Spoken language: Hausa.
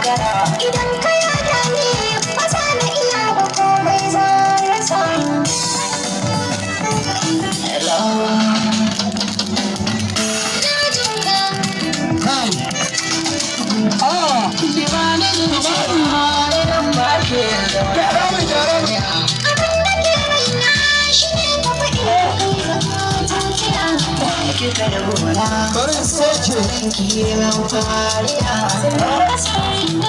idan ka yada ne ba za na iya ba komai zan rasa. Karin sai ce